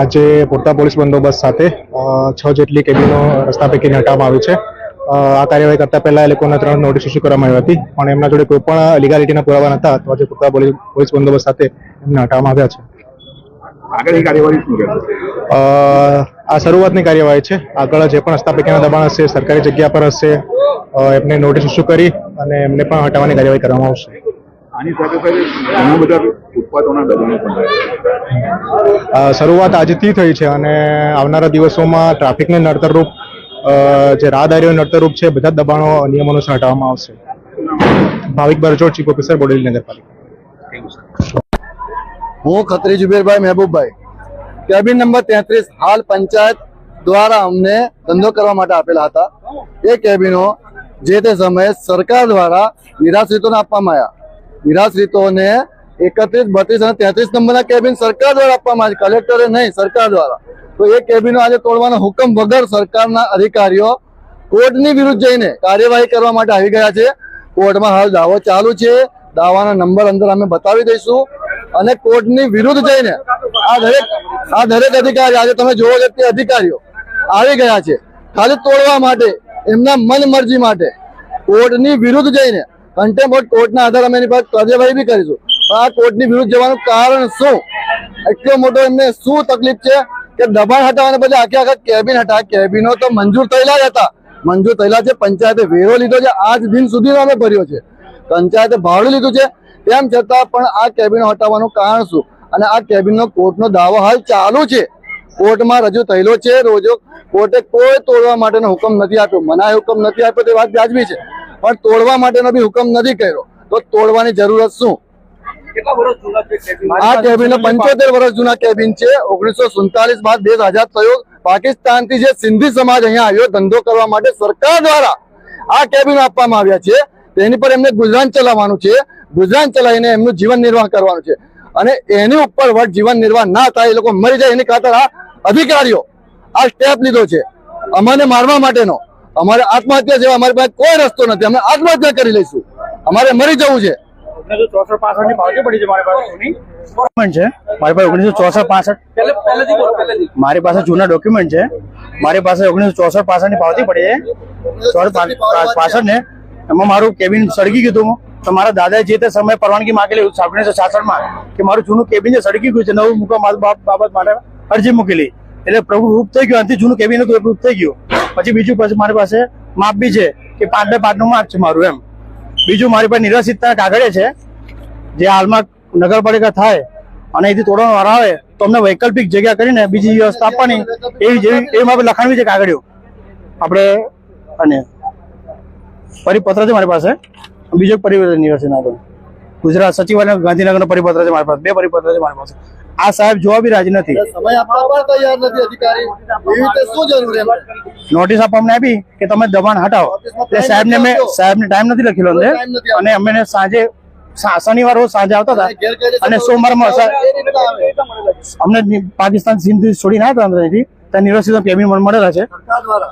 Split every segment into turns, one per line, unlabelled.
આજે પૂરતા પોલીસ બંદોબસ્ત સાથે 6 જેટલી કેબિનો રસ્તા પૈકીને હટાવવામાં આવી છે. આ કાર્યવાહી કરતા પહેલા એ લોકોને 3 નોટિસ ઇસ્યુ કરવામાં આવી હતી, પણ એમના જોડે કોઈ પણ લીગાલિટીના પુરાવા નહોતા, તો આજે પૂરતા પોલીસ બંદોબસ્ત સાથે એમને હટાવવામાં આવ્યા છે.
આગળની કાર્યવાહી શું રહેશે?
આ શરૂઆતની કાર્યવાહી છે. આગળ જે પણ રસ્તા પૈકીના દબાણ હશે, સરકારી જગ્યા પર હશે, એમને નોટિસ ઇસ્યુ કરી અને એમને પણ હટાવવાની કાર્યવાહી કરવામાં આવશે.
આની સાથે ઘણા બધા ઉત્પાદનોના દબાણો પણ
શરૂઆત આજથી થઈ છે અને આવનારા દિવસોમાં ટ્રાફિકને નડતરરૂપ જે રાહદારીઓ નડતરરૂપ છે બધા દબાણો નિયમો અનુસાર હટાવવામાં આવશે. ભાવિક બરજોડ, ચીફ ઓફિસર, બોડેલી નગરપાલિકા.
હું ખત્રી જુબેરભાઈ મહેબૂબભાઈ, કેબિન નંબર 33 હાલ પંચાયત દ્વારા અમને ધંધો કરવા માટે આપેલા હતા. એ કેબિનો જે તે સમયે સરકાર દ્વારા નિરાશ્રિતોને આપવામાં આવ્યા. નિરાશ્રિતોને 31, 32 અને 33 નંબરના કેબિન સરકાર દ્વારા આપવામાં આવે, કલેક્ટરે નહીં, સરકાર દ્વારા. તો એ કેબિનો આજે તોડવાનો હુકમ વગર સરકારના અધિકારીઓ કોર્ટની વિરુદ્ધ જઈને કાર્યવાહી કરવા માટે આવી ગયા છે. કોર્ટમાં હાલ દાવો ચાલુ છે. દાવાના નંબર અંદર અમે બતાવી દઈશું અને કોર્ટની વિરુદ્ધ જઈને આ દરેક અધિકારી આજે તમે જોવો છો તે અધિકારીઓ આવી ગયા છે ખાલી તોડવા માટે. એમના મન મરજી માટે કોર્ટની વિરુદ્ધ જઈને કન્ટેમ્પ્ટ ઓફ કોર્ટના આધારે અમે એની પર કાર્યવાહી બી કરીશું. પણ આ કોર્ટની વિરુદ્ધ જવાનું કારણ શું? એટલો મોટો એમને શું તકલીફ છે કે દબાણ હટાવવાને બદલે આખા કેબિન કેબિનો તો મંજૂર થયેલા જ હતા, મંજૂર થયેલા છે. પંચાયતે વેરો લીધો છે, આજ દિન સુધી અમે ભર્યો છે. પંચાયતે ભાડું લીધું છે, તેમ છતાં પણ આ કેબિનો હટાવવાનું કારણ શું? અને આ કેબિનનો કોર્ટનો દાવો હાલ ચાલુ છે, કોર્ટમાં રજૂ થયેલો છે. રોજો કોર્ટે કોઈ તોડવા માટેનો હુકમ નથી આપ્યો. મનાય હુકમ નથી આપ્યો તે વાત વ્યાજબી છે, પણ તોડવા માટેનો બી હુકમ નથી કર્યો. તો તોડવાની જરૂરત શું? આ કેબિન 75 વર્ષ જૂના કેબિન છે. 1947 બાદ દેશ આઝાદ થયો. પાકિસ્તાનથી જે સિંધી સમાજ અહીંયા આવ્યો ધંધો કરવા માટે, સરકાર દ્વારા આ કેબિનો આપવામાં આવ્યા છે. તેની પર એમને ગુજરાન ચલાવવાનું છે. ગુજરાન ચલાવીને એમનું જીવન નિર્વાહ કરવાનું છે. અને એની ઉપર વટ જીવન નિર્વાહ ના થાય, એ લોકો મરી જાય એની ખાતર આ અધિકારીઓ આ સ્ટેપ લીધો છે અમને મારવા માટેનો. અમારે આત્મહત્યા જેવા અમારી પાસે કોઈ રસ્તો નથી. અમે આત્મહત્યા કરી લઈશું, અમારે મરી જવું છે.
મારી પાસે 1964-65 મારી પાસે જૂના ડોક્યુમેન્ટ છે. મારી પાસે 1964-65 ની પાવતી પડી છે. 65 ને એમાં મારું કેબિન સળગી ગયું હતું. તો મારા દાદાએ જે તે સમયે પરવાનગી માંગેલી 1966 કે મારું જૂનું કેબિન સળગી ગયું છે, નવું મૂકવા બાબત માટે અરજી મૂકેલી. એટલે પ્રભુ રૂપ થઈ ગયું. આનાથી જૂનું કેબિન હતું એ રૂપ થઈ ગયું. પછી બીજું મારી પાસે માપ બી છે કે 5x5 નું માપ છે મારું એમ. બીજું મારી પાસે નિરાશિતના કાગળે છે, જે હાલમાં નગરપાલિકા થાય અને એથી તોડવાનો વારો આવે તો અમને વૈકલ્પિક જગ્યા કરીને બીજી વ્યવસ્થા આપવાની એવી મારે લખાણવી છે કાગળીઓ આપણે. અને પરિપત્ર છે મારી પાસે. બીજો પરિપત્ર નિવાસી ગુજરાત સચિવાલય ગાંધીનગરનો પરિપત્ર છે મારી પાસે. 2 પરિપત્ર છે મારી પાસે. આ સાહેબ જોવા બી રાજી નથી.
સમય આપવા પણ તૈયાર નથી અધિકારી. એવી રીતે શું જરૂર એમ?
નોટિસ આપવા અમને આપી કે તમે દબાણ હટાવો. એટલે સાહેબને ટાઈમ નથી લખેલો અંદર. અને અમે સાંજે શનિવાર રોજ સાંજે આવતા હતા અને સોમવારમાં અમને પાકિસ્તાન સિંધ છોડીને આવ્યા હતા અહીંથી. ત્યાં નિવાસી કેબિન મળેલા છે.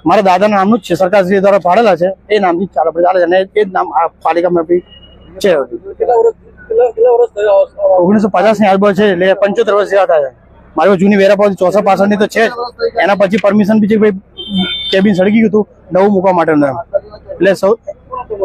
મારા દાદાના નામનું જ છે, સરકારશ્રી દ્વારા પાડેલા છે. એ નામથી ચાલે છે અને એ જ નામ આ પાલિકામાં બી છે. 1950 ની આજુબાજુ છે, એટલે 75 વર્ષ જેવા થાય. મારી જૂની વેરાપાવતી 64-65 ની તો છે જ. એના પછી પરમિશન બી છે કે ભાઈ કેબિન સળગી ગયું હતું નવું મૂકવા માટેનું એમ. એટલે સૌ